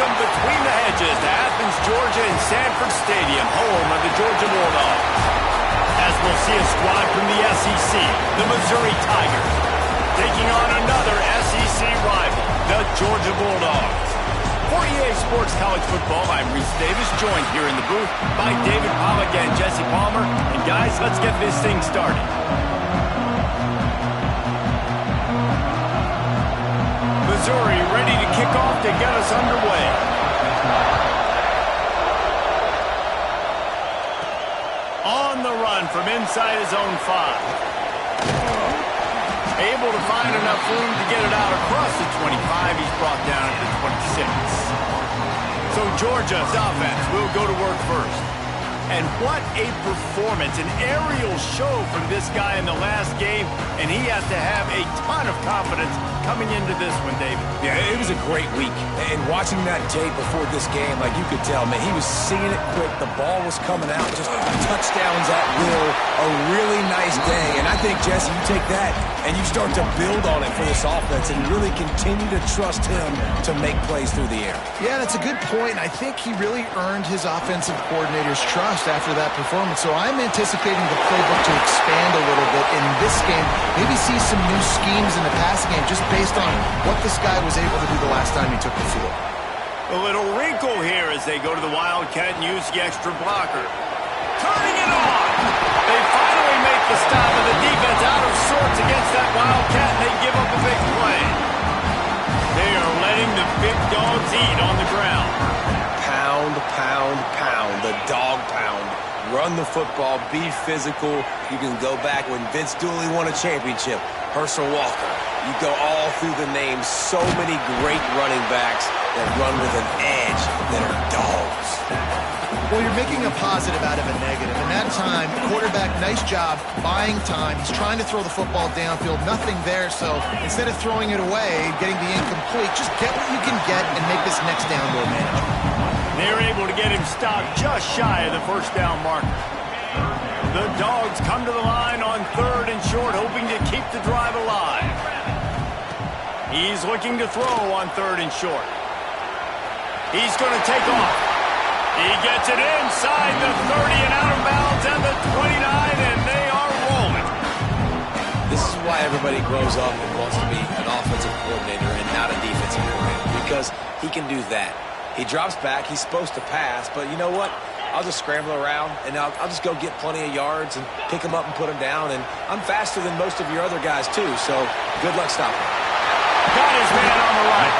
Welcome between the hedges to Athens, Georgia and Sanford Stadium, home of the Georgia Bulldogs. As we'll see a squad from the SEC, the Missouri Tigers, taking on another SEC rival, the Georgia Bulldogs. For EA Sports College Football, I'm Reese Davis, joined here in the booth by David Pollack and Jesse Palmer. And guys, let's get this thing started. Missouri ready to kick off to get us underway. On the run from inside his own 5. Able to find enough room to get it out across the 25. He's brought down at the 26. So Georgia's offense will go to work first. And what a performance, an aerial show from this guy in the last game, and he has to have a ton of confidence coming into this one, David. Yeah, it was a great week. And watching that tape before this game, like you could tell, man, he was seeing it quick. The ball was coming out, just touchdowns at will. A really nice day. And I think, Jesse, you take that and you start to build on it for this offense and really continue to trust him to make plays through the air. Yeah, that's a good point. I think he really earned his offensive coordinator's trust after that performance. So I'm anticipating the playbook to expand a little bit in this game. Maybe see some new schemes in the passing game just based on what this guy was able to do the last time he took the field. A little wrinkle here as they go to the Wildcat and use the extra blocker. Turning it on! They finally make the stop, and the defense out of sorts against that Wildcat, and they give up a big play. They are letting the big dogs eat on the ground. Pound, pound, pound. The dog pound. Run the football, be physical. You can go back when Vince Dooley won a championship. Herschel Walker. You go all through the names. So many great running backs that run with an edge that are dogs. Well, you're making a positive out of a negative. And that time, quarterback, nice job, buying time. He's trying to throw the football downfield. Nothing there, so instead of throwing it away, getting the incomplete, just get what you can get and make this next down more manageable. They're able to get him stopped just shy of the first down marker. The Dogs come to the line on 3rd and short, hoping to keep the drive alive. He's looking to throw on 3rd and short. He's going to take off. He gets it inside the 30 and out of bounds and the 29, and they are rolling. This is why everybody grows up and wants to be an offensive coordinator and not a defensive coordinator, because he can do that. He drops back. He's supposed to pass, but you know what? I'll just scramble around, and I'll just go get plenty of yards and pick them up and put them down, and I'm faster than most of your other guys, too, so good luck stopping. Got his man on the right.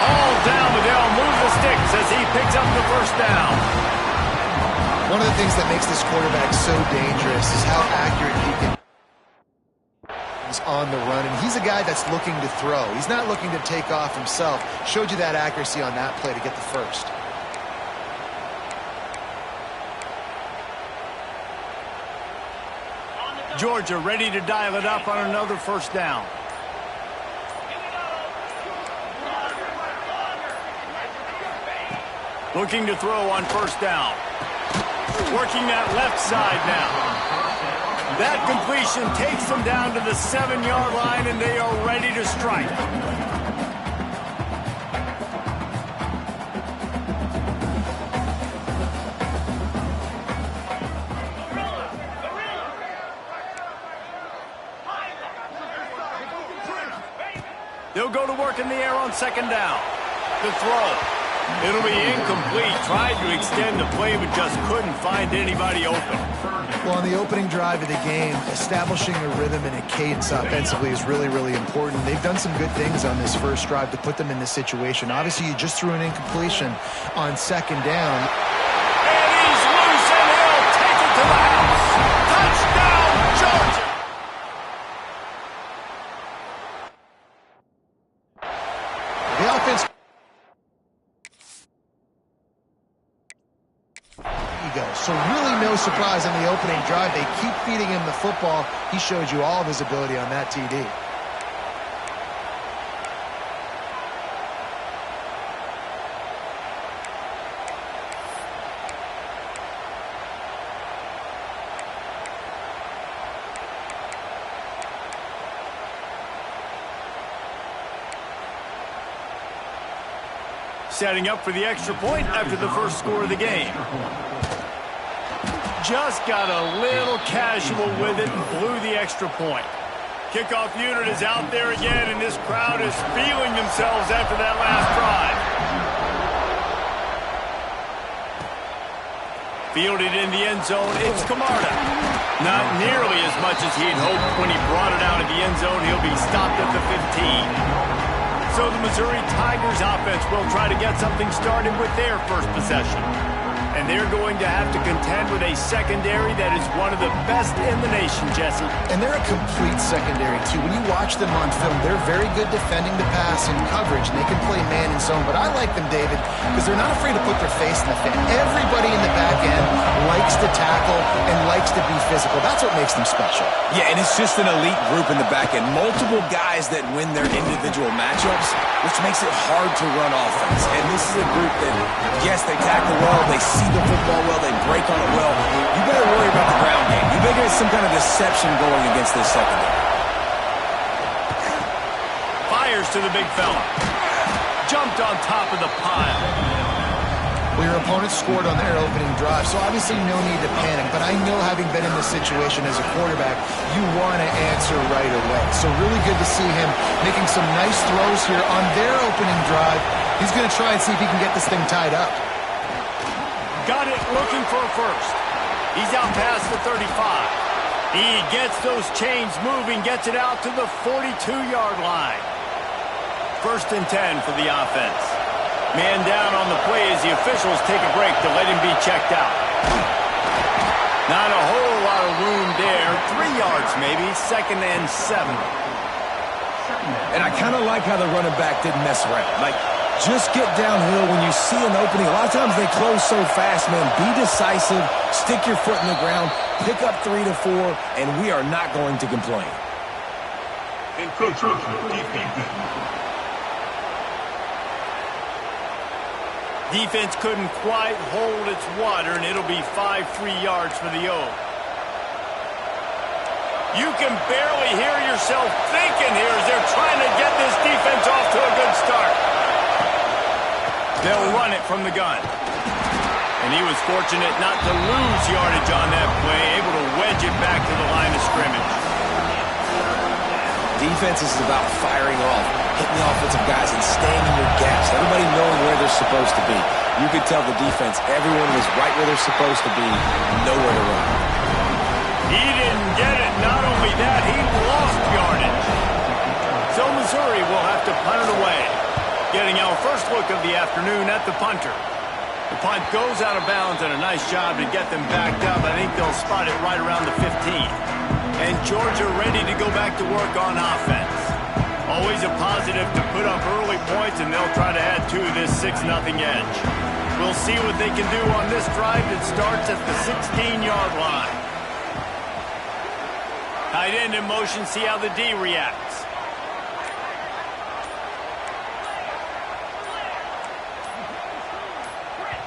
All down, but they'll move the sticks as he picks up the first down. One of the things that makes this quarterback so dangerous is how accurate he can be on the run. And he's a guy that's looking to throw. He's not looking to take off himself. Showed you that accuracy on that play to get the first. Georgia ready to dial it up on another first down. Looking to throw on first down. Working that left side now. That completion takes them down to the 7-yard line, and they are ready to strike. They'll go to work in the air on 2nd down. The throw. It'll be incomplete. Tried to extend the play, but just couldn't find anybody open. Well, on the opening drive of the game, establishing a rhythm and a cadence offensively is really, really important. They've done some good things on this first drive to put them in this situation. Obviously, you just threw an incompletion on 2nd down. And he's loose, and he'll take it to the house. Touchdown, Georgia! The offense... So really no surprise on the opening drive. They keep feeding him the football. He showed you all of his ability on that TD. setting up for the extra point after the first score of the game. Just got a little casual with it and blew the extra point. Kickoff unit is out there again, and this crowd is feeling themselves after that last drive. Fielded in the end zone, it's Camarda. Not nearly as much as he'd hoped when he brought it out of the end zone. He'll be stopped at the 15. So the Missouri Tigers offense will try to get something started with their first possession. And they're going to have to contend with a secondary that is one of the best in the nation, Jesse. And they're a complete secondary, too. When you watch them on film, they're very good defending the pass in coverage, and they can play man and zone. But I like them, David, because they're not afraid to put their face in the fan. Everybody in the back end likes to tackle and likes to be physical. That's what makes them special. Yeah, and it's just an elite group in the back end. Multiple guys that win their individual matchups, which makes it hard to run offense. And this is a group that, yes, they tackle well, they see the football well, they break on it well. You better worry about the ground game. You better get some kind of deception going against this secondary. Fires to the big fella. Jumped on top of the pile. Well, your opponent scored on their opening drive, so obviously no need to panic. But I know, having been in this situation as a quarterback, you want to answer right away. So really good to see him making some nice throws here on their opening drive. He's going to try and see if he can get this thing tied up. Got it, looking for a first. He's out past the 35. He gets those chains moving, gets it out to the 42-yard line. 1st and 10 for the offense. Man down on the play as the officials take a break to let him be checked out. Not a whole lot of room there. 3 yards maybe, 2nd and 7. And I kind of like how the running back didn't mess around. Like, just get downhill when you see an opening. A lot of times they close so fast, man. Be decisive, stick your foot in the ground, pick up 3 to 4, and we are not going to complain. Defense couldn't quite hold its water, and it'll be 5 3 yards for the O. You can barely hear yourself thinking here as they're trying to get this defense off to a good start. They'll run it from the gun. And he was fortunate not to lose yardage on that play, able to wedge it back to the line of scrimmage. Defense is about firing off, hitting the offensive guys and staying in your gaps. Everybody knowing where they're supposed to be. You could tell the defense, everyone was right where they're supposed to be, nowhere to run. He didn't get it. Not only that, he lost yardage. So Missouri will have to punt it away. Getting our first look of the afternoon at the punter. The punt goes out of bounds, and a nice job to get them backed up. I think they'll spot it right around the 15. And Georgia ready to go back to work on offense. Always a positive to put up early points, and they'll try to add to this 6-0 edge. We'll see what they can do on this drive that starts at the 16-yard line. Tight end in motion, see how the D reacts.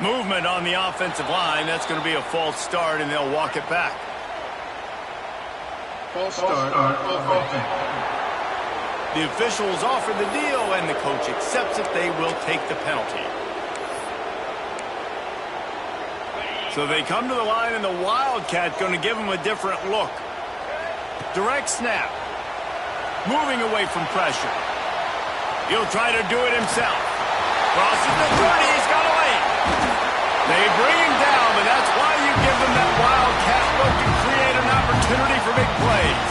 Movement on the offensive line. That's going to be a false start, and they'll walk it back. False start on offense. The officials offer the deal, and the coach accepts it. They will take the penalty. So they come to the line, and the Wildcat going to give them a different look. Direct snap. Moving away from pressure. He'll try to do it himself. Crosses the 30. He's got a lane. They bring him down, but that's why you give them that Wildcat look to create an opportunity for big plays.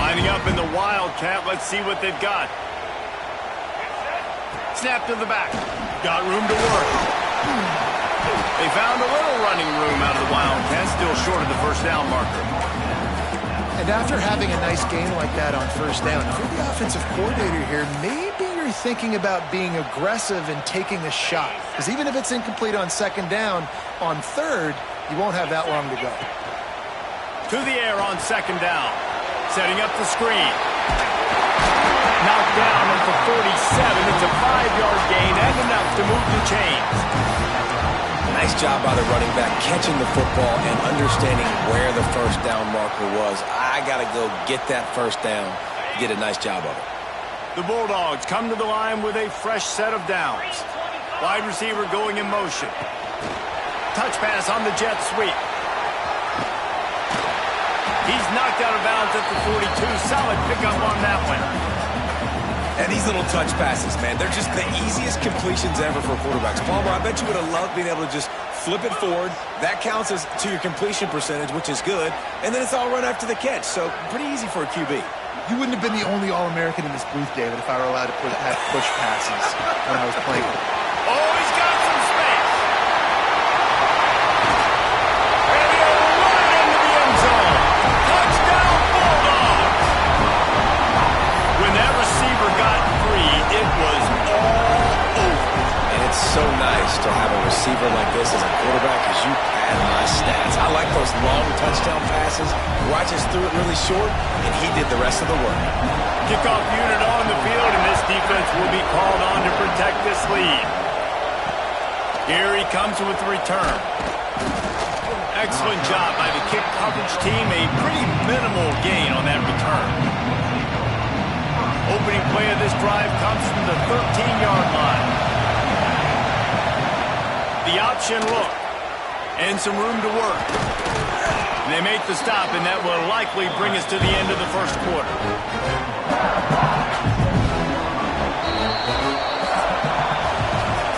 Lining up in the Wildcat. Let's see what they've got. Snap to the back. Got room to work. They found a little running room out of the Wildcat, still short of the first down marker. And after having a nice game like that on first down, if you're the offensive coordinator here, maybe you're thinking about being aggressive and taking a shot. Because even if it's incomplete on second down, on third, you won't have that long to go. To the air on second down. Setting up the screen. Knocked down at the 47. It's a 5-yard gain and enough to move the chains. Nice job by the running back, catching the football and understanding where the first down marker was. I got to go get that first down. Get a nice job of it. The Bulldogs come to the line with a fresh set of downs. Wide receiver going in motion. Touch pass on the jet sweep. He's knocked out of bounds at the 42. Solid pickup on that one. And these little touch passes, man, they're just the easiest completions ever for quarterbacks. Palmer, I bet you would have loved being able to just flip it forward. That counts as to your completion percentage, which is good. And then it's all run after the catch. So pretty easy for a QB. You wouldn't have been the only All-American in this booth, David, if I were allowed to have push passes when I was playing. Oh, he's got some space. And he'll run into the end zone. Touchdown, Bulldogs. When that receiver got free, it was all over. And it's so nice to have a receiver like this as a quarterback because you pad my stats. I like those long touchdown passes where I just threw it really short, and he did the rest of the work. Kickoff unit on the field, and this defense will be called on to protect this lead. Here he comes with the return. Excellent job by the kick coverage team. A pretty minimal gain on that return. Opening play of this drive comes from the 13-yard line. The option look. And some room to work. And they make the stop, and that will likely bring us to the end of the first quarter.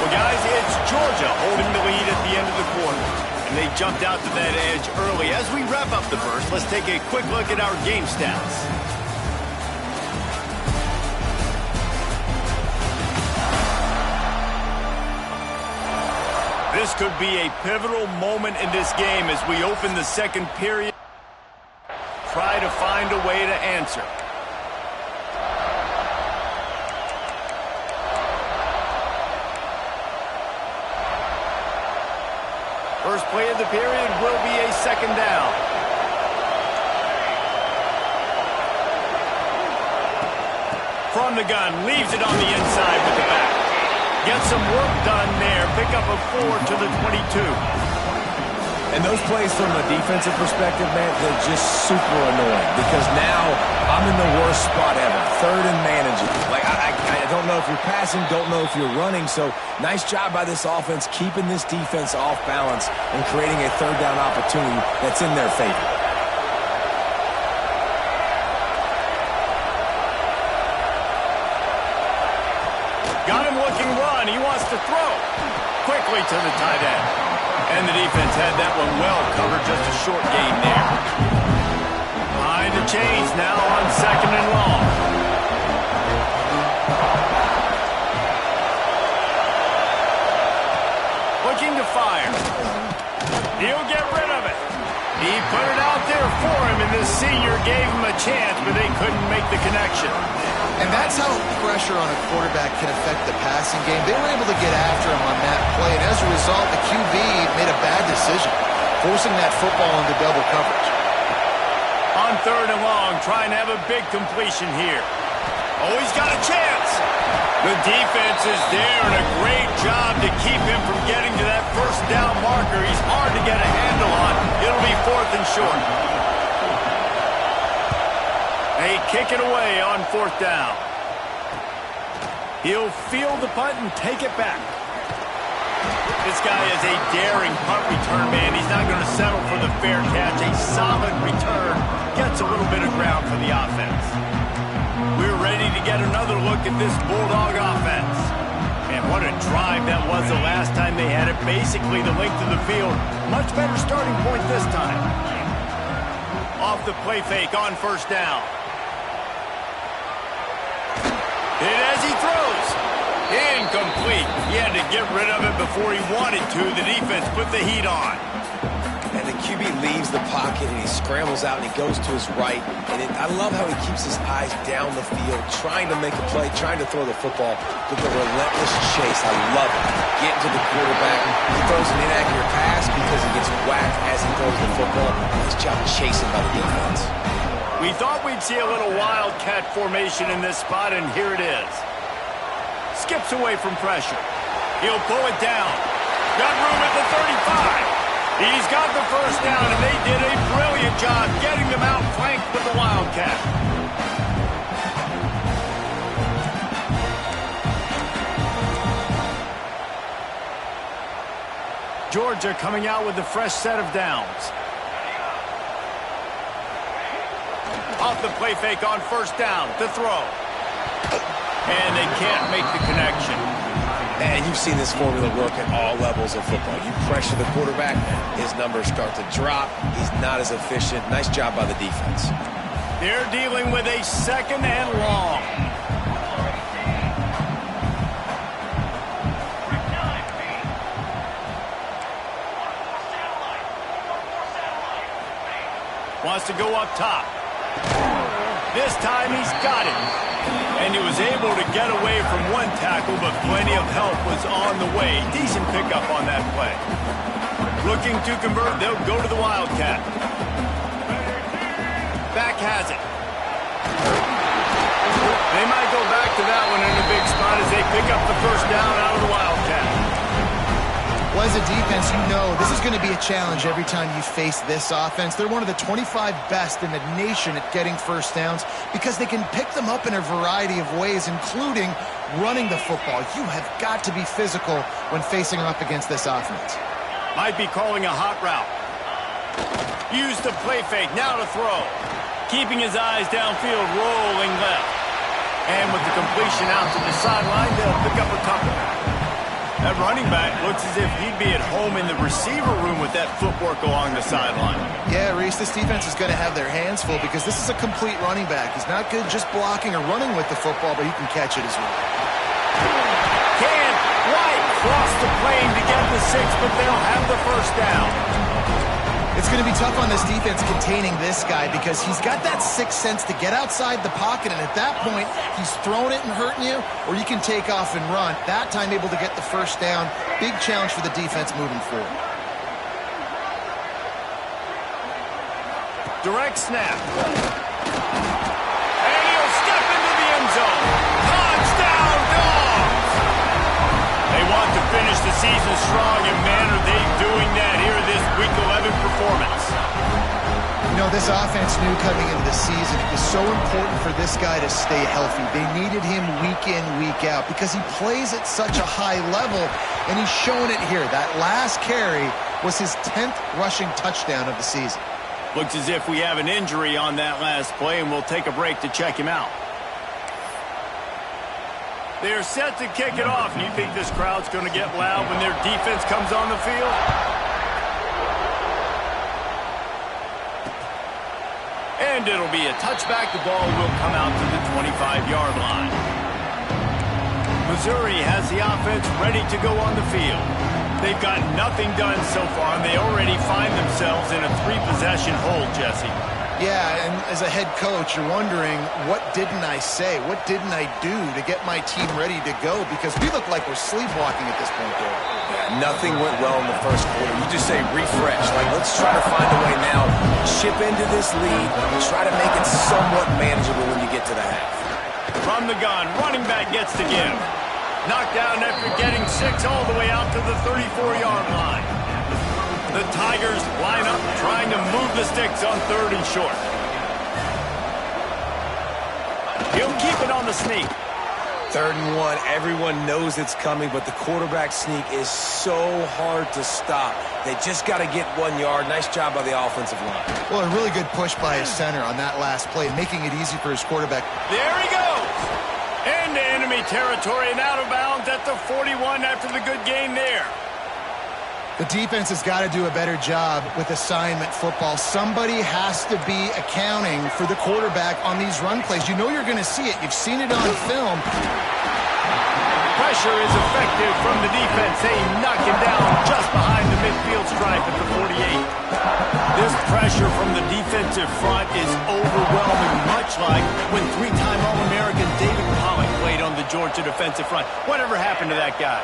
Well, guys, it's Georgia holding the lead at the end of the quarter. And they jumped out to that edge early. As we wrap up the first, let's take a quick look at our game stats. This could be a pivotal moment in this game as we open the second period. Try to find a way to answer. First play of the period will be a second down. From the gun, leaves it on the inside with the back. Gets some work done there. Pick up a 4 to the 22. And those plays from a defensive perspective, man, they're just super annoying because now I'm in the worst spot ever. Third and managing. Like, I don't know if you're passing, don't know if you're running. So nice job by this offense keeping this defense off balance and creating a third down opportunity that's in their favor. Got him looking run. He wants to throw. Quickly to the tight end. And the defense had that one well covered. Just a short gain there. Behind the chains now on second and long. Looking to fire. He'll get rid of it. He put it out there for him, and this senior gave him a chance, but they couldn't make the connection. And that's how pressure on a quarterback can affect the passing game. They were able to get after him on that play, and as a result, the QB made a bad decision, forcing that football into double coverage. On third and long, trying to have a big completion here. Oh, he's got a chance. The defense is there, and a great job to keep him from getting to that first down marker. He's hard to get a handle on. It'll be fourth and short. They kick it away on fourth down. He'll field the punt and take it back. This guy is a daring punt return man. He's not going to settle for the fair catch. A solid return. Gets a little bit of ground for the offense. We're ready to get another look at this Bulldog offense. And what a drive that was the last time they had it. Basically the length of the field. Much better starting point this time. Off the play fake on first down. Hit as he throws. Incomplete. He had to get rid of it before he wanted to. The defense put the heat on. And the QB leaves the pocket, and he scrambles out, and he goes to his right. And I love how he keeps his eyes down the field, trying to make a play, trying to throw the football with the relentless chase. I love it. Getting to the quarterback. He throws an inaccurate pass because he gets whacked as he throws the football. Nice job chasing by the defense. We thought we'd see a little wildcat formation in this spot, and here it is. Skips away from pressure. He'll pull it down. Got room at the 35. He's got the first down, and they did a brilliant job getting them out flanked with the wildcat. Georgia coming out with a fresh set of downs. Off the play fake on first down to throw. And they can't make the connection. And you've seen this formula work at all levels of football. You pressure the quarterback, his numbers start to drop. He's not as efficient. Nice job by the defense. They're dealing with a second and long. Wants to go up top. This time he's got it. And he was able to get away from one tackle, but plenty of help was on the way. Decent pickup on that play. Looking to convert, they'll go to the Wildcat. Back has it. They might go back to that one in a big spot as they pick up the first down out of the Wildcat. Well, as a defense, you know this is going to be a challenge every time you face this offense. They're one of the 25 best in the nation at getting first downs because they can pick them up in a variety of ways, including running the football. You have got to be physical when facing off against this offense. Might be calling a hot route. Use the play fake, now to throw. Keeping his eyes downfield, rolling left. And with the completion out to the sideline, they'll pick up a couple. That running back looks as if he'd be at home in the receiver room with that footwork along the sideline. Yeah, Reese, this defense is going to have their hands full because this is a complete running back. He's not good just blocking or running with the football, but he can catch it as well. White cross the plane to get the 6, but they'll have the first down. It's going to be tough on this defense containing this guy because he's got that sixth sense to get outside the pocket, and at that point, he's throwing it and hurting you, or you can take off and run. That time able to get the first down. Big challenge for the defense moving forward. Direct snap. And he'll step into the end zone. Touchdown, Dogs! They want to finish the season strong, and man, are they doing that here in this Week 11 performance. You know, this offense knew coming into the season it was so important for this guy to stay healthy. They needed him week in, week out because he plays at such a high level, and he's showing it here. That last carry was his 10th rushing touchdown of the season. Looks as if we have an injury on that last play, and we'll take a break to check him out. They're set to kick it off. You think this crowd's going to get loud when their defense comes on the field? And it'll be a touchback. The ball will come out to the 25-yard line. Missouri has the offense ready to go on the field. They've got nothing done so far, and they already find themselves in a 3-possession hole, Jesse. Yeah, and as a head coach, you're wondering, what didn't I say? What didn't I do to get my team ready to go? Because we look like we're sleepwalking at this point, though. Yeah, nothing went well in the first quarter. You just say refresh. Like, let's try to find a way now. Chip into this lead. Try to make it somewhat manageable when you get to the half. From the gun, running back gets to give. Knocked down after getting 6 all the way out to the 34-yard line. The Tigers line up trying to move the sticks on 3rd and short. He'll keep it on the sneak. 3rd and 1. Everyone knows it's coming, but the quarterback sneak is so hard to stop. They just got to get 1 yard. Nice job by the offensive line. Well, a really good push by his center on that last play, making it easy for his quarterback. There he goes. Into enemy territory and out of bounds at the 41 after the good gain there. The defense has got to do a better job with assignment football. Somebody has to be accounting for the quarterback on these run plays. You know you're going to see it. You've seen it on film. Pressure is effective from the defense. They knock him down just behind the midfield stripe at the 48. This pressure from the defensive front is overwhelming, much like when 3-time All-American David Pollock played on the Georgia defensive front. Whatever happened to that guy?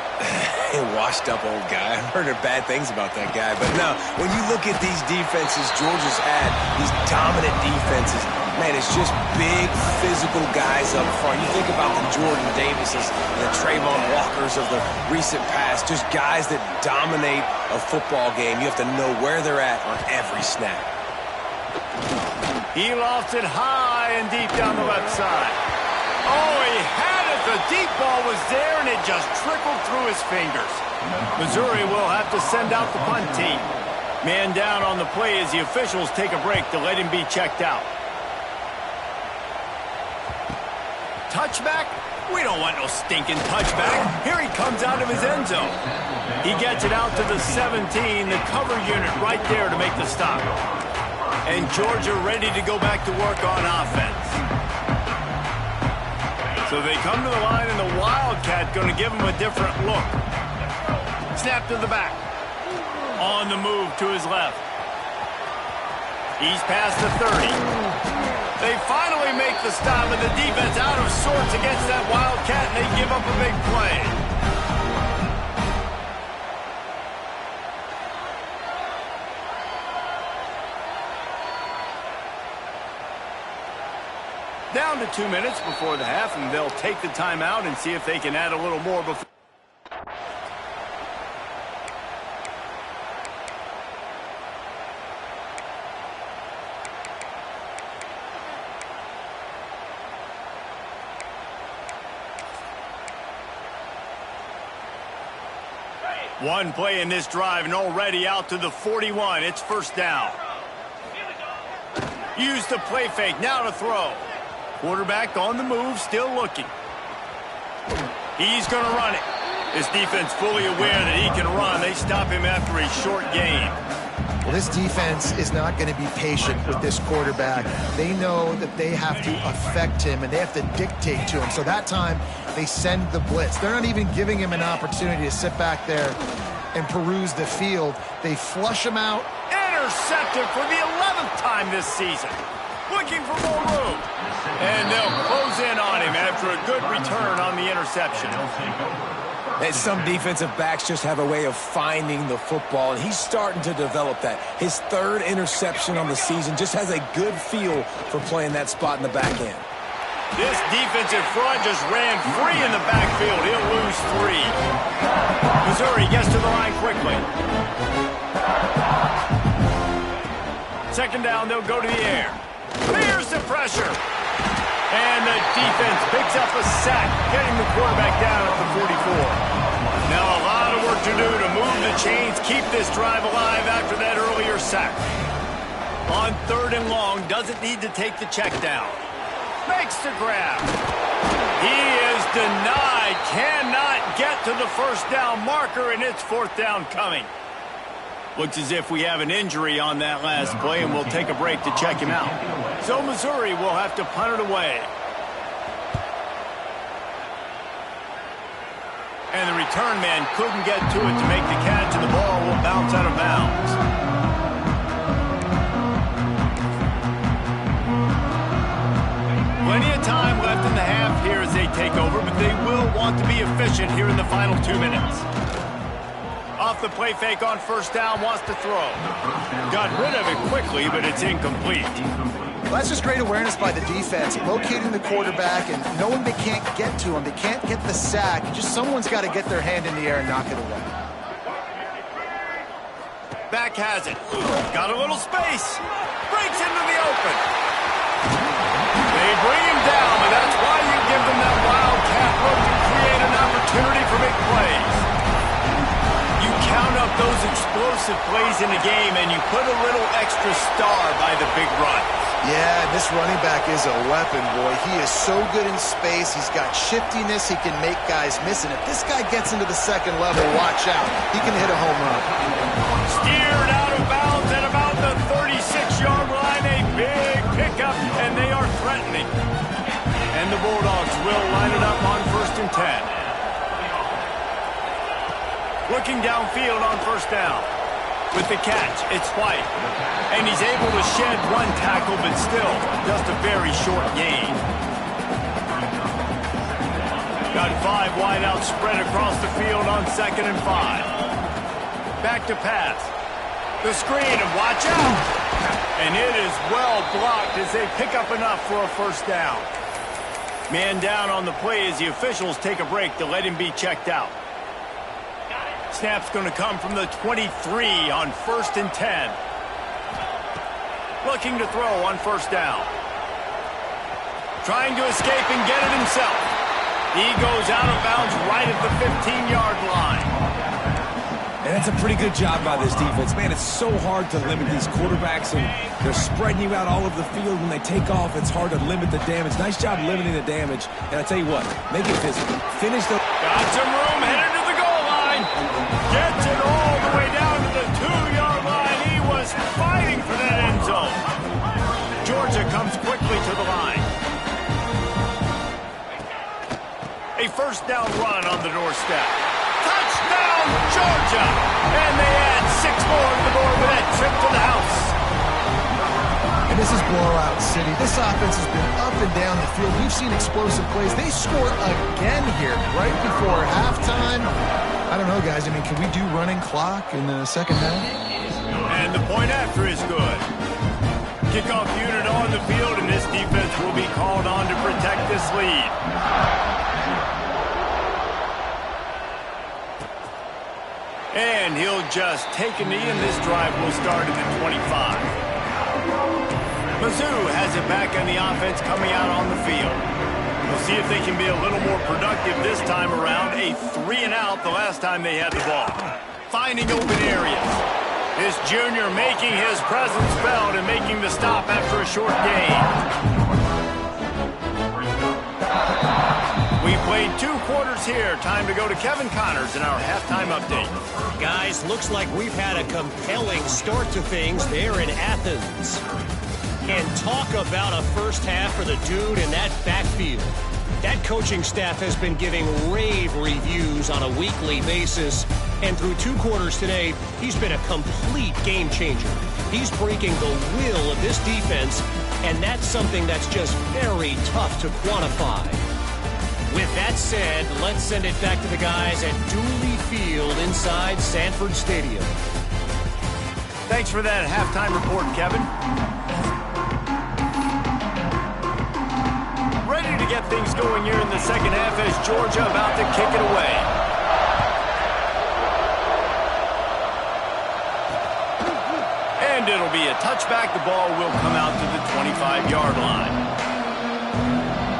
A washed-up old guy. I've heard bad things about that guy. But no, when you look at these defenses Georgia's had, these dominant defenses, man, it's just big, physical guys up front. You think about the Jordan Davises and the Trayvon Walkers of the recent past, just guys that dominate a football game. You have to know where they're at on every snap. He lost it high and deep down the left side. Oh, he had it, The deep ball was there, and it just trickled through his fingers. Missouri will have to send out the punt team. Man down on the play as the officials take a break to let him be checked out. Touchback? We don't want no stinking touchback. Here he comes out of his end zone. He gets it out to the 17, the cover unit right there to make the stop. And Georgia ready to go back to work on offense. So they come to the line, and the Wildcat going to give him a different look. Snap to the back. On the move to his left. He's past the 30. They finally make the stop, and the defense out of sorts against that Wildcat, and they give up a big play. Down to 2 minutes before the half, and they'll take the timeout and see if they can add a little more before. One play in this drive, and already out to the 41. It's first down. Use the play fake, now to throw. Quarterback on the move, still looking. He's going to run it. This defense fully aware that he can run. They stop him after a short gain. Well, this defense is not going to be patient with this quarterback. They know that they have to affect him, and they have to dictate to him. So that time, they send the blitz. They're not even giving him an opportunity to sit back there and peruse the field. They flush him out. Intercepted for the 11th time this season. Looking for more room. And they'll close in on him after a good return on the interception. And some defensive backs just have a way of finding the football, and he's starting to develop that. His third interception on the season, just has a good feel for playing that spot in the back end. This defensive front just ran free in the backfield. He'll lose 3. Missouri gets to the line quickly. Second down, they'll go to the air. Here's the pressure. And the defense picks up a sack, getting the quarterback down at the 44. Now a lot of work to do to move the chains, keep this drive alive after that earlier sack. On 3rd and long, doesn't need to take the check down. Makes the grab. He is denied, cannot get to the first down marker, and it's 4th down coming. Looks as if we have an injury on that last play, and we'll take a break to check him out. So Missouri will have to punt it away. And the return man couldn't get to it to make the catch, and the ball will bounce out of bounds. Plenty of time left in the half here as they take over, but they will want to be efficient here in the final 2 minutes. Off the play fake on first down, wants to throw. Got rid of it quickly, but it's incomplete. Well, that's just great awareness by the defense, locating the quarterback and knowing they can't get to him. They can't get the sack. Just someone's got to get their hand in the air and knock it away. Back has it. Got a little space. Breaks into the open. They bring him down, but that's why you give them that wildcat look to create an opportunity for big plays. You count up those explosive plays in the game, and you put a little extra star by the big run. Yeah, this running back is a weapon, boy. He is so good in space. He's got shiftiness. He can make guys miss. And if this guy gets into the second level, watch out. He can hit a home run. Steered out of bounds at about the 36-yard line. A big pickup, and they are threatening. And the Bulldogs will line it up on 1st and 10. Looking downfield on first down. With the catch, it's White. And he's able to shed one tackle, but still just a very short gain. Got 5 wideouts spread across the field on 2nd and 5. Back to pass. The screen, and watch out! And it is well blocked as they pick up enough for a first down. Man down on the play as the officials take a break to let him be checked out. Snap's going to come from the 23 on 1st and 10. Looking to throw on first down. Trying to escape and get it himself. He goes out of bounds right at the 15-yard line. And that's a pretty good job by this defense. Man, it's so hard to limit these quarterbacks, and they're spreading you out all over the field. When they take off, it's hard to limit the damage. Nice job limiting the damage. And I tell you what, make it physical. Finish the... Got some room, headed to the goal line. Gets it all the way down to the 2-yard line. He was fighting for that end zone. Georgia comes quickly to the line. A first down run on the doorstep. Touchdown, Georgia! And they add 6 more to the board with that trip to the house. And this is blowout city. This offense has been up and down the field. We've seen explosive plays. They score again here right before halftime. I don't know, guys. I mean, can we do running clock in the second half? And the point after is good. Kickoff unit on the field, and this defense will be called on to protect this lead. And he'll just take a knee, and this drive will start at the 25. Mizzou has it back on the offense coming out on the field. We'll see if they can be a little more productive this time around. A 3-and-out the last time they had the ball. Finding open areas. This junior making his presence felt and making the stop after a short gain. We played 2 quarters here. Time to go to Kevin Connors in our halftime update. Guys, looks like we've had a compelling start to things there in Athens. And talk about a first half for the dude in that backfield. That coaching staff has been giving rave reviews on a weekly basis. And through 2 quarters today, he's been a complete game changer. He's breaking the will of this defense, and that's something that's just very tough to quantify. With that said, let's send it back to the guys at Dooley Field inside Sanford Stadium. Thanks for that halftime report, Kevin. Ready to get things going here in the second half as Georgia about to kick it away. And it'll be a touchback. The ball will come out to the 25-yard line.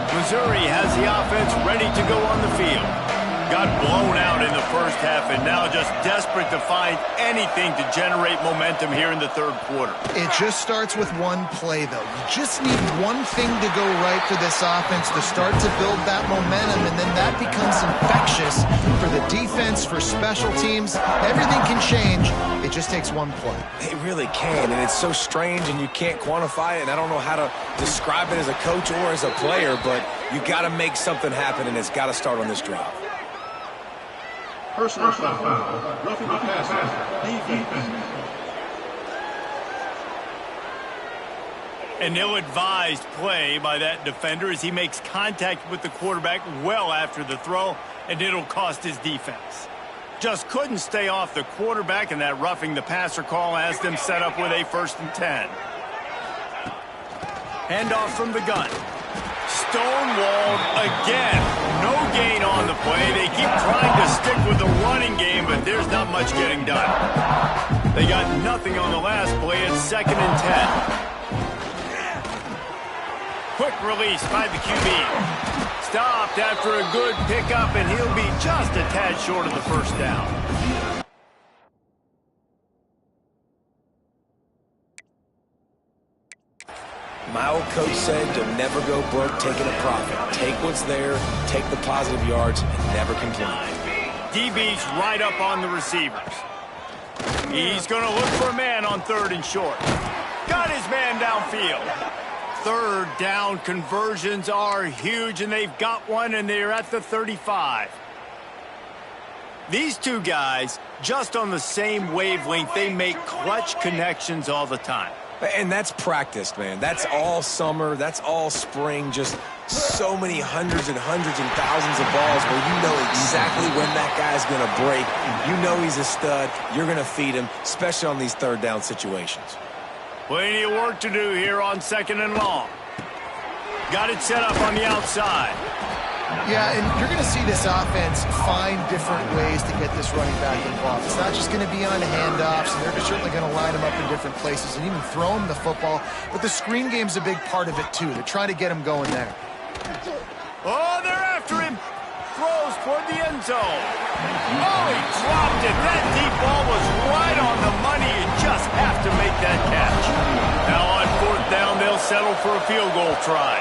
Missouri has the offense ready to go on the field. Got blown out in the first half and now just desperate to find anything to generate momentum here in the third quarter. It just starts with one play, though. You just need one thing to go right for this offense to start to build that momentum, and then that becomes infectious for the defense, for special teams. Everything can change. It just takes one play. It really can, and it's so strange, and you can't quantify it, and I don't know how to describe it as a coach or as a player, but you got to make something happen, and it's got to start on this drive. Personal foul. Roughing the passer. Defense. An ill-advised play by that defender as he makes contact with the quarterback well after the throw, and it'll cost his defense. Just couldn't stay off the quarterback, and that roughing the passer call has them set up with a 1st and 10. Handoff from the gun. Stonewalled again. No gain on the play. They keep trying to stick with the running game, but there's not much getting done. They got nothing on the last play. It's 2nd and 10. Quick release by the QB. Stopped after a good pickup, and he'll be just a tad short of the first down. My old coach said you'll never go broke taking a profit. Take what's there, take the positive yards, and never complain. DB's right up on the receivers. He's going to look for a man on 3rd and short. Got his man downfield. 3rd down conversions are huge, and they've got one, and they're at the 35. These two guys, just on the same wavelength, they make clutch connections all the time. And that's practiced, man. That's all summer. That's all spring. Just so many hundreds and thousands of balls where you know exactly when that guy's going to break. You know he's a stud. You're going to feed him, especially on these 3rd down situations. Plenty of work to do here on 2nd and long. Got it set up on the outside. Yeah, and you're going to see this offense find different ways to get this running back involved. It's not just going to be on handoffs, and they're certainly going to line him up in different places and even throw him the football. But the screen game's a big part of it, too. They're trying to get him going there. Oh, they're after him. throws toward the end zone. Oh, he dropped it. That deep ball was right on the money. You just have to make that catch. Now on 4th down, they'll settle for a field goal try.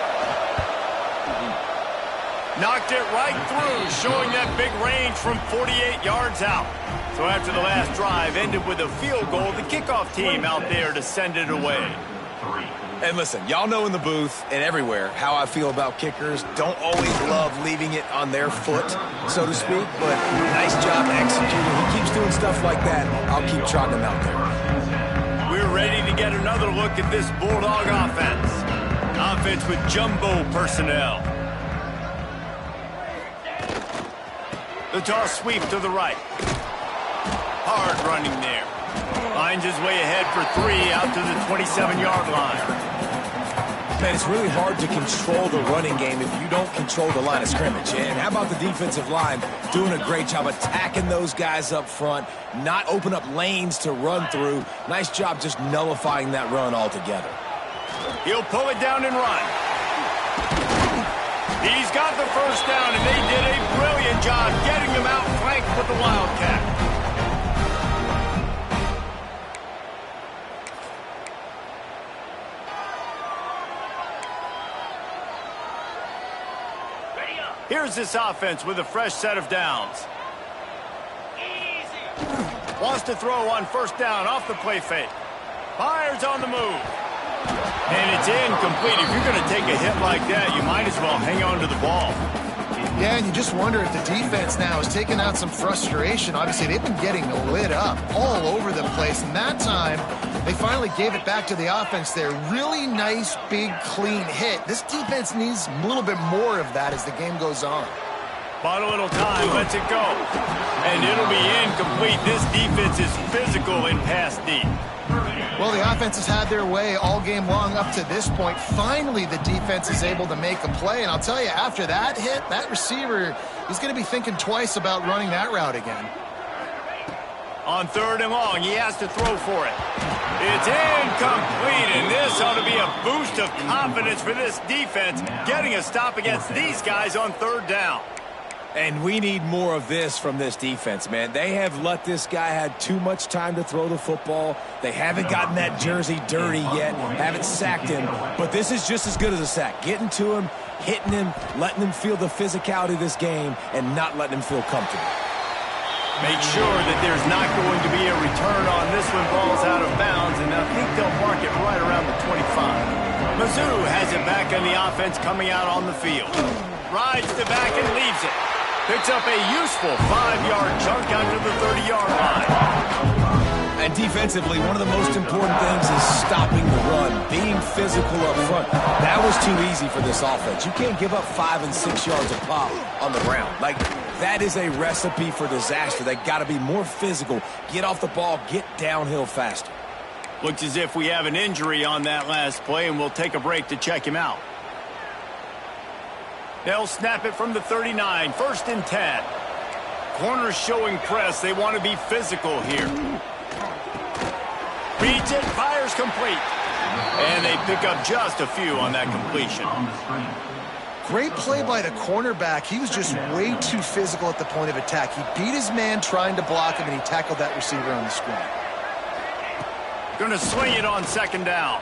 Knocked it right through, showing that big range from 48 yards out. So after the last drive ended with a field goal, the kickoff team out there to send it away. And listen, y'all know in the booth and everywhere how I feel about kickers. Don't always love leaving it on their foot, so to speak, but nice job executing. He keeps doing stuff like that. I'll keep trotting him out there. We're ready to get another look at this Bulldog offense. Offense with jumbo personnel. The toss sweep to the right. Hard running there. Finds his way ahead for 3 out to the 27-yard line. Man, it's really hard to control the running game if you don't control the line of scrimmage. And how about the defensive line doing a great job attacking those guys up front, not open up lanes to run through. Nice job just nullifying that run altogether. He'll pull it down and run. He's got the first down, and they did a brilliant job getting him out flanked with the Wildcat. Here's this offense with a fresh set of downs. Wants to throw on 1st down off the play fake. Fires on the move. And it's incomplete. If you're going to take a hit like that, you might as well hang on to the ball. Yeah, and you just wonder if the defense now is taking out some frustration. Obviously, they've been getting lit up all over the place. And that time, they finally gave it back to the offense there. Really nice, big, clean hit. This defense needs a little bit more of that as the game goes on. Bought a little time, lets it go. And it'll be incomplete. This defense is physical in pass deep. Well, the offense has had their way all game long up to this point. Finally, the defense is able to make a play. And I'll tell you, after that hit, that receiver, he's going to be thinking twice about running that route again. On 3rd and long, he has to throw for it. It's incomplete, and this ought to be a boost of confidence for this defense, getting a stop against these guys on 3rd down. And we need more of this from this defense, man. They have let this guy have too much time to throw the football. They haven't gotten that jersey dirty yet, haven't sacked him. But this is just as good as a sack. Getting to him, hitting him, letting him feel the physicality of this game, and not letting him feel comfortable. Make sure that there's not going to be a return on this when ball's out of bounds, and I think they'll mark it right around the 25. Mizzou has it back on the offense coming out on the field. Rides the back and leaves it. Picks up a useful 5-yard chunk out to the 30-yard line. And defensively, one of the most important things is stopping the run, being physical up front. That was too easy for this offense. You can't give up 5 and 6 yards of pop on the ground. Like, that is a recipe for disaster. They got to be more physical, get off the ball, get downhill faster. Looks as if we have an injury on that last play, and we'll take a break to check him out. They'll snap it from the 39, 1st and 10. Corners showing press. They want to be physical here. Beats it, fires complete. And they pick up just a few on that completion. Great play by the cornerback. He was just way too physical at the point of attack. He beat his man trying to block him, and he tackled that receiver on the screen. Going to swing it on 2nd down.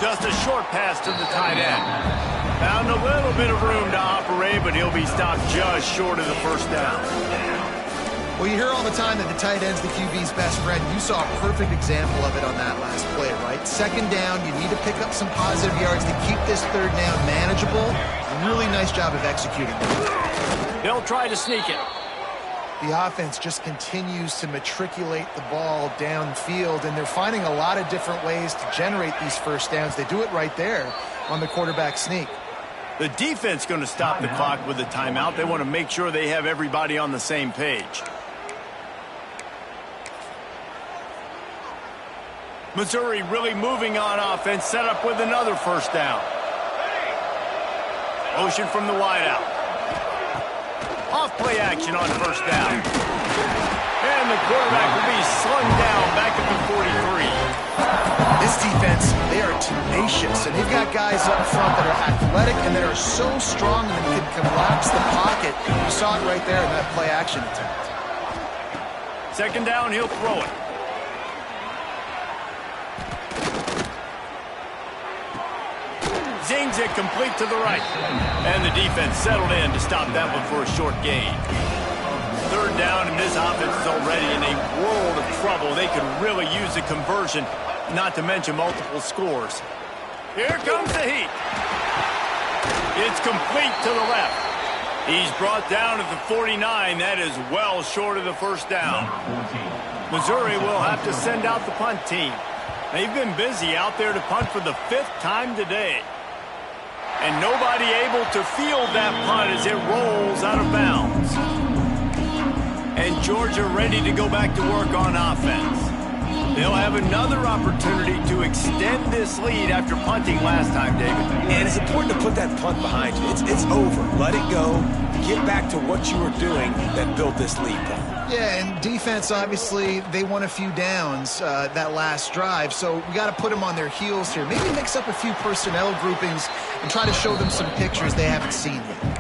Just a short pass to the tight end. Found a little bit of room to operate, but he'll be stopped just short of the 1st down. Well, you hear all the time that the tight end's the QB's best friend. You saw a perfect example of it on that last play, right? 2nd down, you need to pick up some positive yards to keep this 3rd down manageable. Really nice job of executing that. They'll try to sneak it. The offense just continues to matriculate the ball downfield, and they're finding a lot of different ways to generate these 1st downs. They do it right there on the quarterback sneak. The defense going to stop the clock with a timeout. They want to make sure they have everybody on the same page. Missouri really moving on offense, set up with another 1st down. Motion from the wideout. Off play action on 1st down. And the quarterback will be slung down back at the 43. This defense, they are tenacious, and they've got guys up front that are athletic and that are so strong that they can collapse the pocket. You saw it right there in that play-action attempt. Second down, he'll throw it. Zings it complete to the right. And the defense settled in to stop that one for a short gain. Third down, and this offense is already in a world of trouble. They could really use a conversion, not to mention multiple scores. Here comes the heat. It's complete to the left. He's brought down at the 49. That is well short of the first down. Missouri will have to send out the punt team. They've been busy out there to punt for the 5th time today. And nobody able to field that punt as it rolls out of bounds. And Georgia ready to go back to work on offense. They'll have another opportunity to extend this lead after punting last time, David. And it's important to put that punt behind you. It's over. Let it go. Get back to what you were doing that built this lead punt. Yeah, and defense, obviously, they won a few downs that last drive, so we got to put them on their heels here. Maybe mix up a few personnel groupings and try to show them some pictures they haven't seen yet.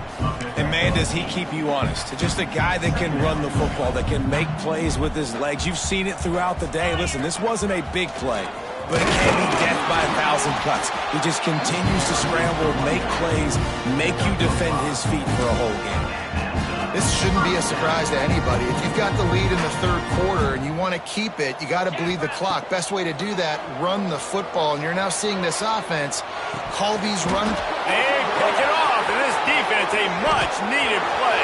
And, man, does he keep you honest. Just a guy that can run the football, that can make plays with his legs. You've seen it throughout the day. Listen, this wasn't a big play, but it can be death by 1,000 cuts. He just continues to scramble, make plays, make you defend his feet for a whole game. This shouldn't be a surprise to anybody. If you've got the lead in the third quarter and you want to keep it, you got to bleed the clock. Best way to do that, run the football. And you're now seeing this offense call these run. They pick it off, and this defense, a much-needed play.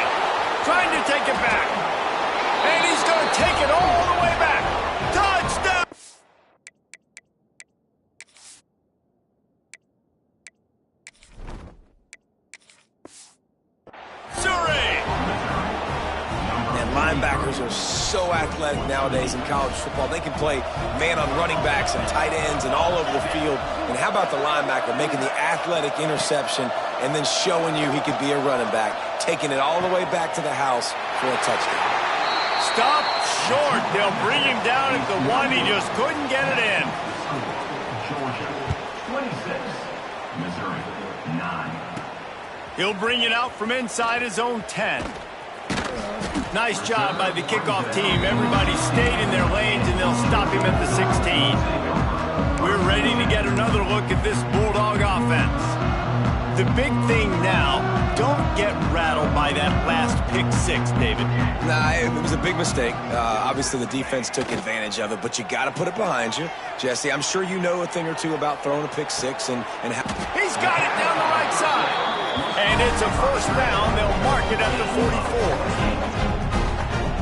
Trying to take it back. And he's going to take it all the way back. Touchdown! Linebackers are so athletic nowadays in college football. They can play man on running backs and tight ends and all over the field. And how about the linebacker making the athletic interception and then showing you he could be a running back, taking it all the way back to the house for a touchdown. Stop short. They'll bring him down at the 1. He just couldn't get it in. Georgia, 26. Missouri, 9. He'll bring it out from inside his own 10. Nice job by the kickoff team. Everybody stayed in their lanes, and they'll stop him at the 16. We're ready to get another look at this Bulldog offense. The big thing now, don't get rattled by that last pick 6, David. Nah, it was a big mistake. Obviously, the defense took advantage of it, but you got to put it behind you. Jesse, I'm sure you know a thing or two about throwing a pick 6 and how... He's got it down the right side. And it's a first down. They'll mark it at the 44.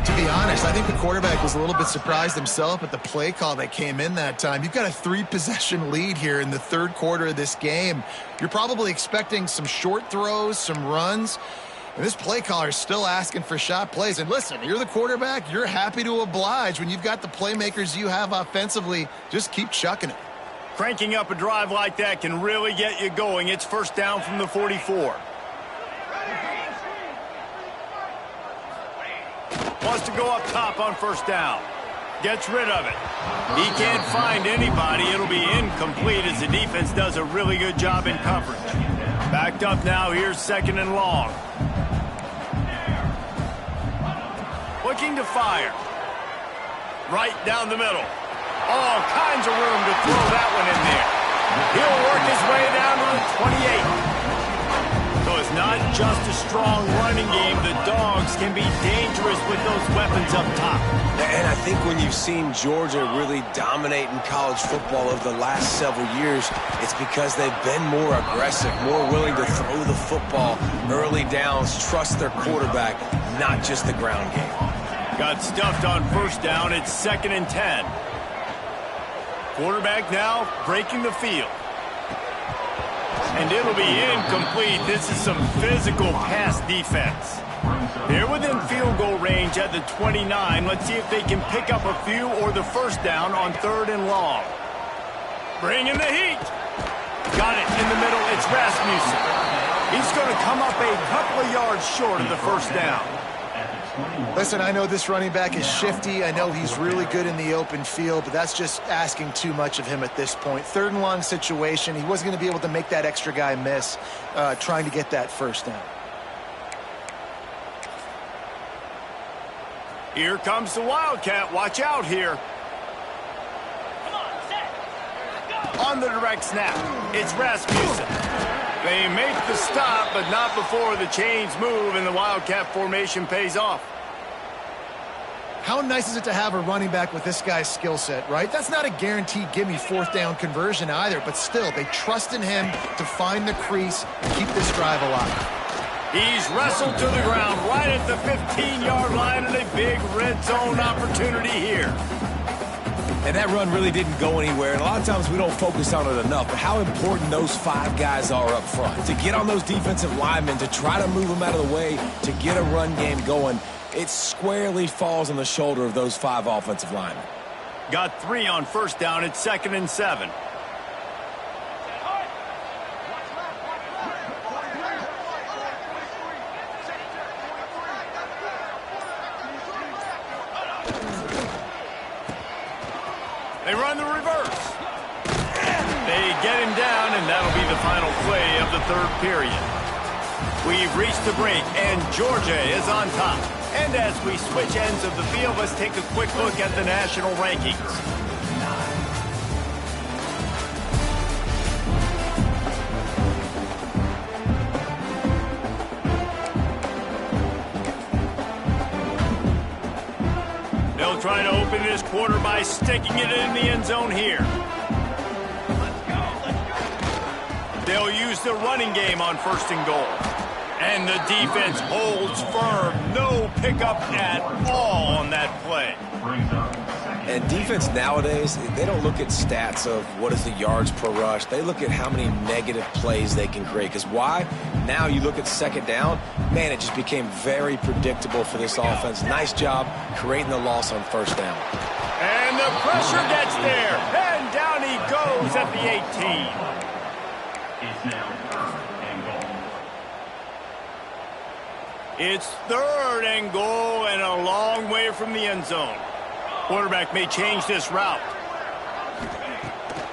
To be honest, I think the quarterback was a little bit surprised himself at the play call that came in that time. You've got a 3-possession lead here in the third quarter of this game. You're probably expecting some short throws, some runs. And this play caller is still asking for shot plays. And listen, you're the quarterback. You're happy to oblige. When you've got the playmakers you have offensively, just keep chucking it. Cranking up a drive like that can really get you going. It's first down from the 44. Wants to go up top on first down. Gets rid of it. He can't find anybody. It'll be incomplete as the defense does a really good job in coverage. Backed up now. Here's second and long. Looking to fire. Right down the middle. All kinds of room to throw that one in there. He'll work his way down to the 28. So it's not just a strong running game. The Dogs can be dangerous with those weapons up top. And I think when you've seen Georgia really dominate in college football over the last several years, it's because they've been more aggressive, more willing to throw the football, early downs, trust their quarterback, not just the ground game. Got stuffed on first down. It's second and 10. Quarterback now breaking the field. And it'll be incomplete. This is some physical pass defense. They're within field goal range at the 29. Let's see if they can pick up a few or the first down on third and long. Bringing the heat. Got it in the middle. It's Rasmussen. He's going to come up a couple of yards short of the first down. Listen, I know this running back is shifty. I know he's really good in the open field, but that's just asking too much of him at this point. 3rd and long situation. He wasn't going to be able to make that extra guy miss trying to get that first down. Here comes the Wildcat. Watch out here. On the direct snap, it's Rasmussen. They make the stop, but not before the chains move and the Wildcat formation pays off. How nice is it to have a running back with this guy's skill set, right? That's not a guaranteed gimme 4th down conversion either, but still, they trust in him to find the crease and keep this drive alive. He's wrestled to the ground right at the 15-yard line and a big red zone opportunity here. And that run really didn't go anywhere, and a lot of times we don't focus on it enough, but how important those 5 guys are up front. To get on those defensive linemen, to try to move them out of the way, to get a run game going, it squarely falls on the shoulder of those 5 offensive linemen. Got 3 on 1st down. It's 2nd and 7. They run the reverse. They get him down, and that'll be the final play of the 3rd period. We've reached the break, and Georgia is on top. And as we switch ends of the field, let's take a quick look at the national rankings. They'll try to open this quarter by sticking it in the end zone here. They'll use the running game on 1st and goal. And the defense holds firm. No pickup at all on that play. And defense nowadays, they don't look at stats of what is the yards per rush. They look at how many negative plays they can create. Because why? Now you look at 2nd down, man, it just became very predictable for this offense. Nice job creating the loss on 1st down. And the pressure gets there. And down he goes at the 18. It's 3rd and goal and a long way from the end zone. Quarterback may change this route.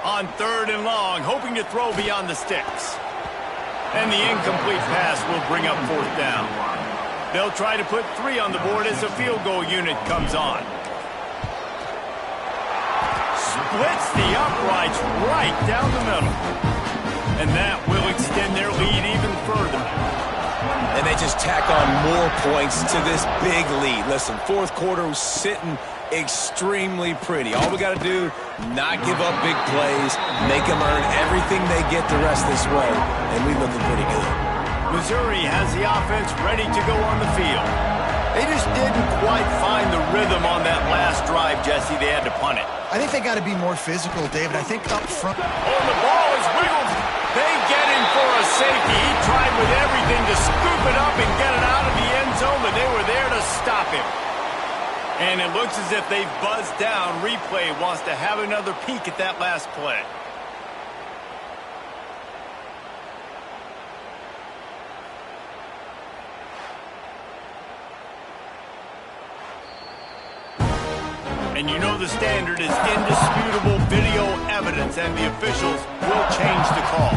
On 3rd and long, hoping to throw beyond the sticks. And the incomplete pass will bring up 4th down. They'll try to put 3 on the board as the field goal unit comes on. Splits the uprights right down the middle. And that will extend their lead even further. And they just tack on more points to this big lead. Listen, 4th quarter was sitting extremely pretty. All we got to do, not give up big plays, make them earn everything they get the rest this way, and we're looking pretty good. Missouri has the offense ready to go on the field. They just didn't quite find the rhythm on that last drive, Jesse. They had to punt it. I think they got to be more physical, David. I think up front. Oh, the ball is wiggled. They get him for a safety. He tried with everything to scoop it up and get it out of the end zone, but they were there to stop him. And it looks as if they've buzzed down. Replay wants to have another peek at that last play. And you know the standard is indisputable video evidence, and the officials will change the call.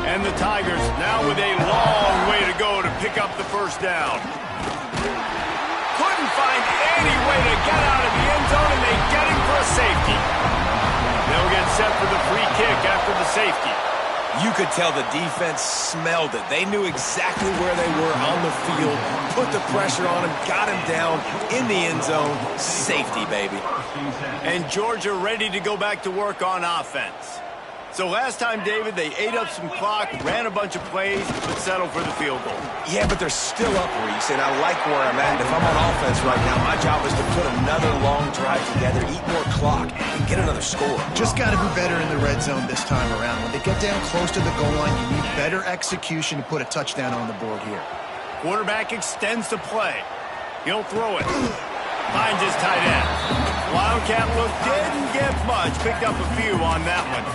And the Tigers now with a long way to go to pick up the 1st down. Couldn't find any way to get out of the end zone, and they get him for a safety. They'll get set for the free kick after the safety. You could tell the defense smelled it. They knew exactly where they were on the field, put the pressure on him, got him down in the end zone. Safety, baby. And Georgia ready to go back to work on offense. So last time, David, they ate up some clock, ran a bunch of plays, but settled for the field goal. Yeah, but they're still up, Reese, and I like where I'm at. If I'm on offense right now, my job is to put another long drive together, eat more clock, and get another score. Just got to be better in the red zone this time around. When they get down close to the goal line, you need better execution to put a touchdown on the board here. Quarterback extends the play. He'll throw it. Finds his tight end. Wildcat look didn't get much. Picked up a few on that one.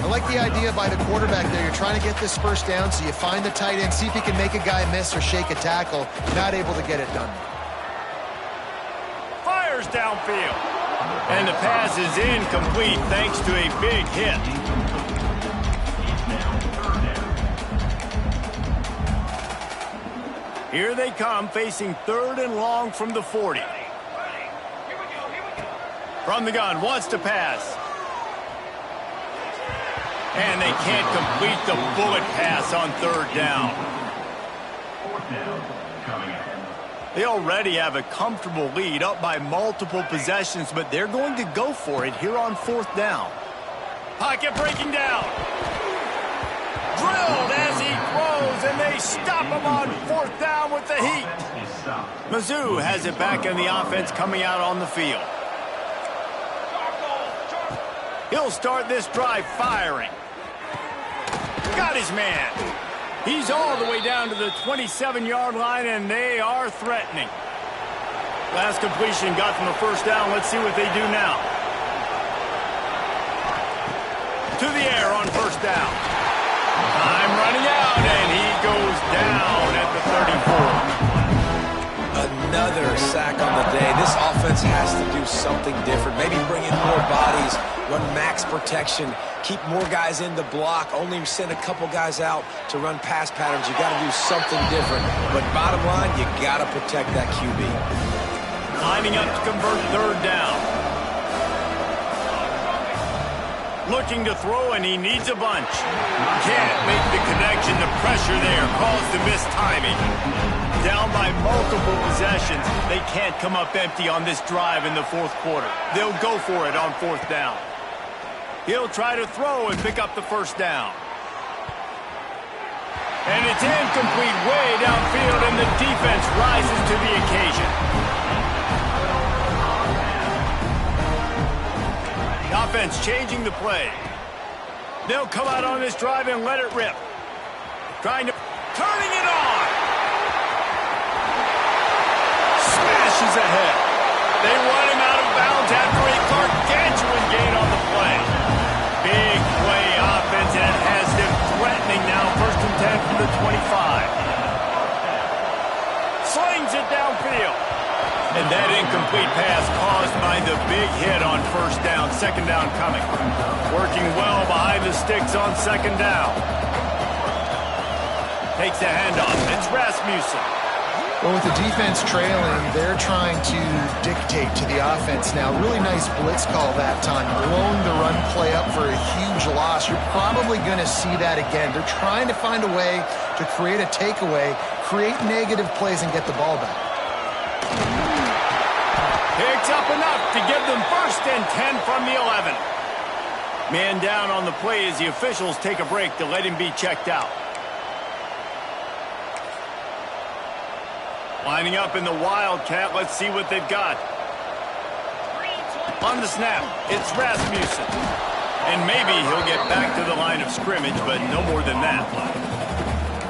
I like the idea by the quarterback there. You're trying to get this first down, so you find the tight end, see if he can make a guy miss or shake a tackle. Not able to get it done. Fires downfield. And the pass is incomplete thanks to a big hit. Here they come, facing 3rd and long from the 40. From the gun, wants to pass. And they can't complete the bullet pass on 3rd down. They already have a comfortable lead, up by multiple possessions, but they're going to go for it here on 4th down. Pocket breaking down. Drilled as he throws, and they stop him on 4th down with the heat. Mizzou has it back in the offense coming out on the field. He'll start this drive firing. Got his man. He's all the way down to the 27-yard line, and they are threatening. Last completion got them a 1st down. Let's see what they do now. To the air on 1st down. Time running out, and he goes down at the 34. Another sack on the day. This offense has to do something different. Maybe bring in more bodies, run max protection, keep more guys in the block, only send a couple guys out to run pass patterns. You got to do something different. But bottom line, you got to protect that QB. Lining up to convert 3rd down. Looking to throw, and he needs a bunch. Can't make the connection. The pressure there caused the missed timing. Down by multiple possessions. They can't come up empty on this drive in the 4th quarter. They'll go for it on 4th down. He'll try to throw and pick up the 1st down. And it's incomplete way downfield, and the defense rises to the occasion. The offense changing the play. They'll come out on this drive and let it rip. Turning it on. Smashes ahead. They run him out of bounds after a gargantuan gain on the play. Big play offense, and it has them threatening now. 1st and 10 from the 25. Slings it downfield. And that incomplete pass caused by the big hit on 1st down. 2nd down coming. Working well behind the sticks on 2nd down. Takes the handoff. It's Rasmussen. Well, with the defense trailing, they're trying to dictate to the offense now. Really nice blitz call that time. Blowing the run play up for a huge loss. You're probably going to see that again. They're trying to find a way to create a takeaway, create negative plays, and get the ball back. Picks up enough to give them 1st and 10 from the 11. Man down on the play as the officials take a break to let him be checked out. Lining up in the Wildcat. Let's see what they've got. On the snap, it's Rasmussen. And maybe he'll get back to the line of scrimmage, but no more than that.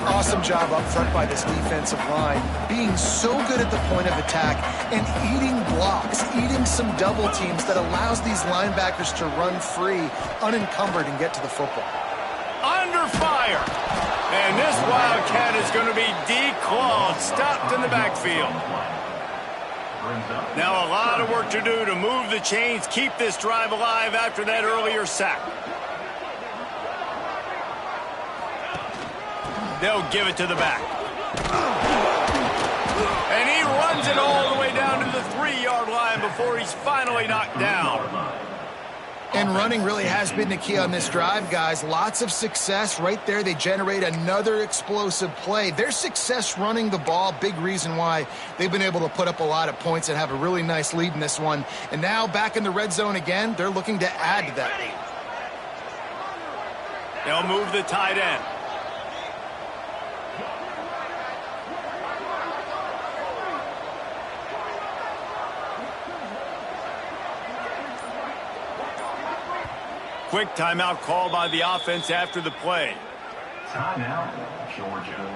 Awesome job up front by this defensive line, being so good at the point of attack and eating blocks, eating some double teams that allows these linebackers to run free, unencumbered, and get to the football. Under fire. And this Wildcat is going to be declawed, stopped in the backfield. Now a lot of work to do to move the chains, keep this drive alive after that earlier sack. They'll give it to the back. And he runs it all the way down to the 3-yard line before he's finally knocked down. And running really has been the key on this drive, guys. Lots of success right there. They generate another explosive play. Their success running the ball, big reason why they've been able to put up a lot of points and have a really nice lead in this one. And now back in the red zone again, they're looking to add to that lead. They'll move the tight end. Quick timeout called by the offense after the play. Timeout, Georgia.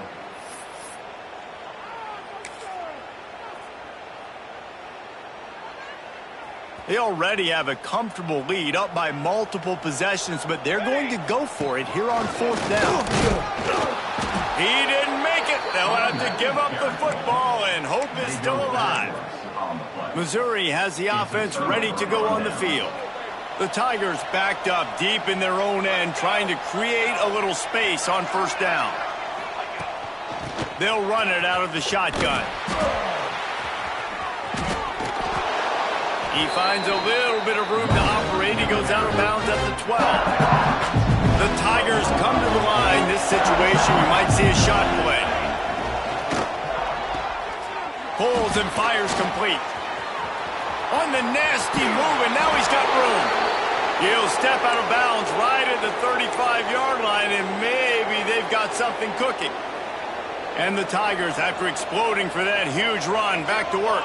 They already have a comfortable lead, up by multiple possessions, but they're going to go for it here on 4th down. He didn't make it. They'll have to give up the football, and hope is still alive. Missouri has the offense ready to go on the field. The Tigers backed up deep in their own end, trying to create a little space on 1st down. They'll run it out of the shotgun. He finds a little bit of room to operate. He goes out of bounds at the 12. The Tigers come to the line. This situation, you might see a shot play. Pulls and fires complete. On the nasty move, and now he's got room. He'll step out of bounds right at the 35-yard line, and maybe they've got something cooking. And the Tigers, after exploding for that huge run, back to work.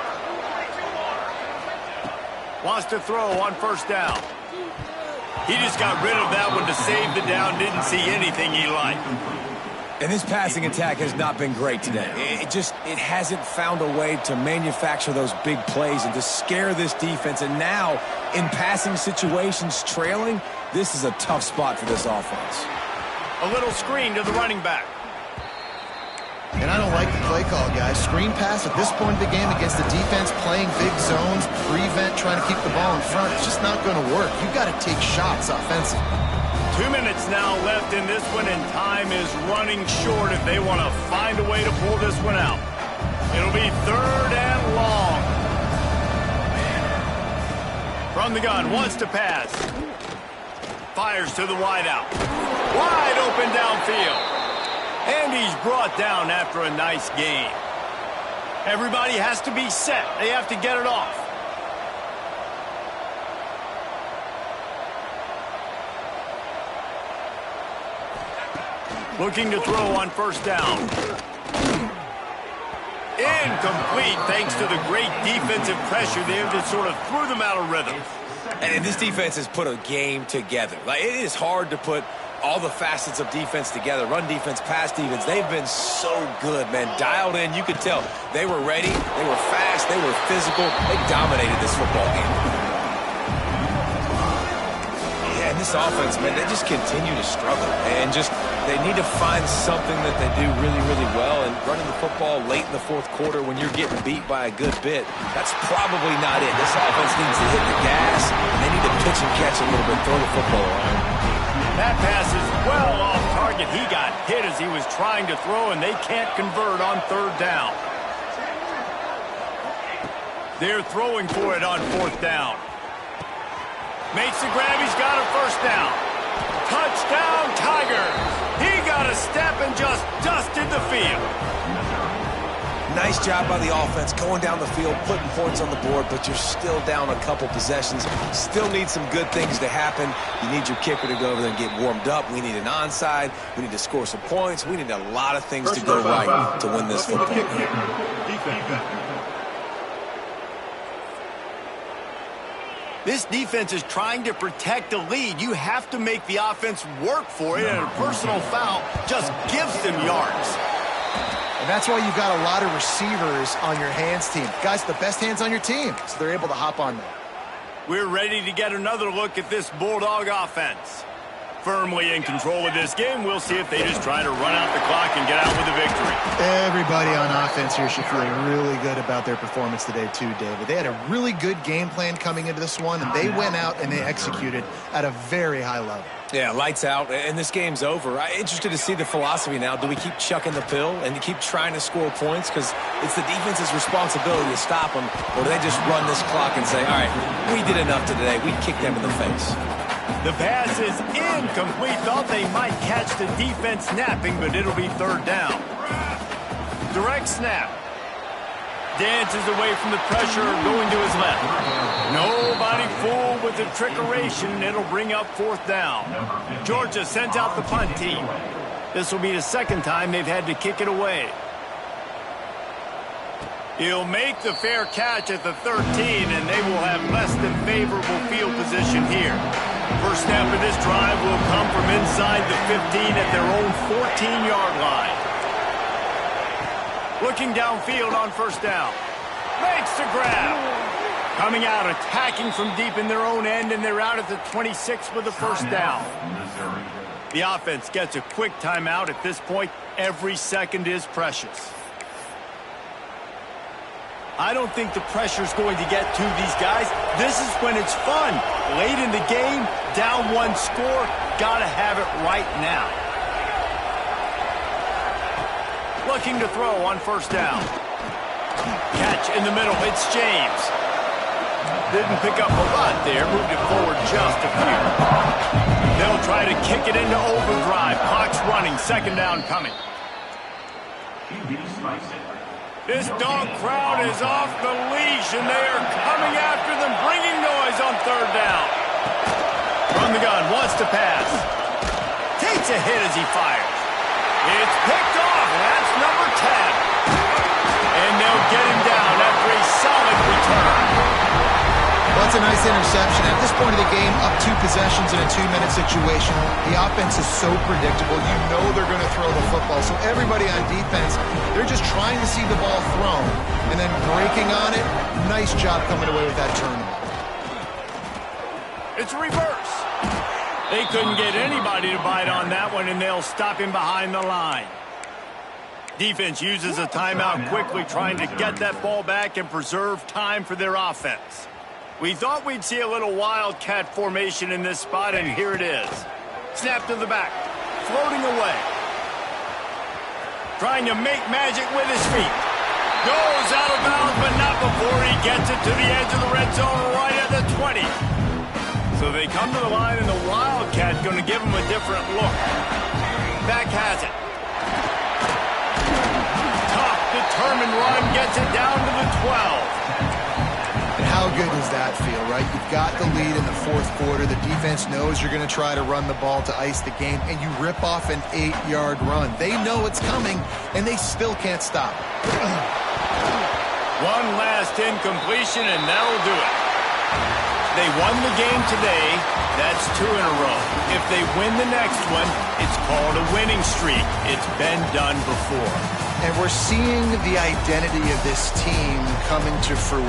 Wants to throw on 1st down. He just got rid of that one to save the down. Didn't see anything he liked. And this passing attack has not been great today. It hasn't found a way to manufacture those big plays and to scare this defense. And now, in passing situations, trailing, this is a tough spot for this offense. A little screen to the running back. And I don't like the play call, guys. Screen pass at this point of the game against the defense playing big zones, prevent, trying to keep the ball in front. It's just not going to work. You've got to take shots offensively. 2 minutes now left in this one, and time is running short if they want to find a way to pull this one out. It'll be 3rd and long. From the gun, wants to pass. Fires to the wideout. Wide open downfield. And he's brought down after a nice gain. Everybody has to be set. They have to get it off. Looking to throw on 1st down. Incomplete thanks to the great defensive pressure there that sort of threw them out of rhythm. And this defense has put a game together. Like, it is hard to put all the facets of defense together. Run defense, pass defense. They've been so good, man. Dialed in. You could tell they were ready. They were fast. They were physical. They dominated this football game. Yeah, and this offense, man, they just continue to struggle. And they need to find something that they do really, really well. And running the football late in the 4th quarter when you're getting beat by a good bit, that's probably not it. This offense needs to hit the gas. And they need to pitch and catch a little bit, throw the football around. That pass is well off target. He got hit as he was trying to throw, and they can't convert on 3rd down. They're throwing for it on 4th down. Makes the grab. He's got a 1st down. Touchdown, Tigers. He got a step and just dusted the field. Nice job by the offense going down the field, putting points on the board, but you're still down a couple possessions. Still need some good things to happen. You need your kicker to go over there and get warmed up. We need an onside. We need to score some points. We need a lot of things to go right to win this football game. This defense is trying to protect the lead. You have to make the offense work for it, and a personal foul just gives them yards. And that's why you've got a lot of receivers on your hands team. Guys, the best hands on your team, so they're able to hop on there. We're ready to get another look at this Bulldog offense. Firmly in control of this game. We'll see if they just try to run out the clock and get out with a victory. Everybody on offense here should feel really good about their performance today too, David. They had a really good game plan coming into this one, and they went out and they executed at a very high level. Yeah, lights out, and this game's over. I'm interested to see the philosophy now. Do we keep chucking the pill and keep trying to score points? Because it's the defense's responsibility to stop them, or do they just run this clock and say, all right, we did enough today. We kicked them in the face. The pass is incomplete. Thought they might catch the defense napping, but it'll be 3rd down. Direct snap. Dances away from the pressure, going to his left. Nobody fooled with the trickeration. It'll bring up 4th down. Georgia sends out the punt team. This will be the 2nd time they've had to kick it away. He'll make the fair catch at the 13, and they will have less than favorable field position here. First snap of this drive will come from inside the 15 at their own 14-yard line. Looking downfield on 1st down. Makes the grab. Coming out, attacking from deep in their own end, and they're out at the 26 with the first down. The offense gets a quick timeout at this point. Every second is precious. I don't think the pressure's going to get to these guys. This is when it's fun. Late in the game, down one score, gotta have it right now. Looking to throw on first down. Catch in the middle, it's James. Didn't pick up a lot there, moved it forward just a few. They'll try to kick it into overdrive. Clock's running, second down coming. This dog crowd is off the leash, and they are coming after them, bringing noise on third down. From the gun, wants to pass. Takes a hit as he fires. It's picked off, and that's number 10. And they'll get him down after a solid return. Well, that's a nice interception. At this point of the game, up 2 possessions in a 2-minute situation. The offense is so predictable. You know they're going to throw the football. So everybody on defense, they're just trying to see the ball thrown and then breaking on it. Nice job coming away with that turnover. It's a reverse. They couldn't get anybody to bite on that one, and they'll stop him behind the line. Defense uses a timeout quickly, trying to get that ball back and preserve time for their offense. We thought we'd see a little wildcat formation in this spot, and here it is. Snap to the back, floating away. Trying to make magic with his feet. Goes out of bounds, but not before he gets it to the edge of the red zone right at the 20. So they come to the line, and the wildcat going to give him a different look. Back has it. Tough, determined run, gets it down to the 12. And how good does that feel, right? You've got the lead in the fourth quarter. The defense knows you're going to try to run the ball to ice the game, and you rip off an 8-yard run. They know it's coming, and they still can't stop. One last incompletion, and that'll do it. They won the game today. That's 2 in a row. If they win the next one, it's called a winning streak. It's been done before. And we're seeing the identity of this team coming to fruition.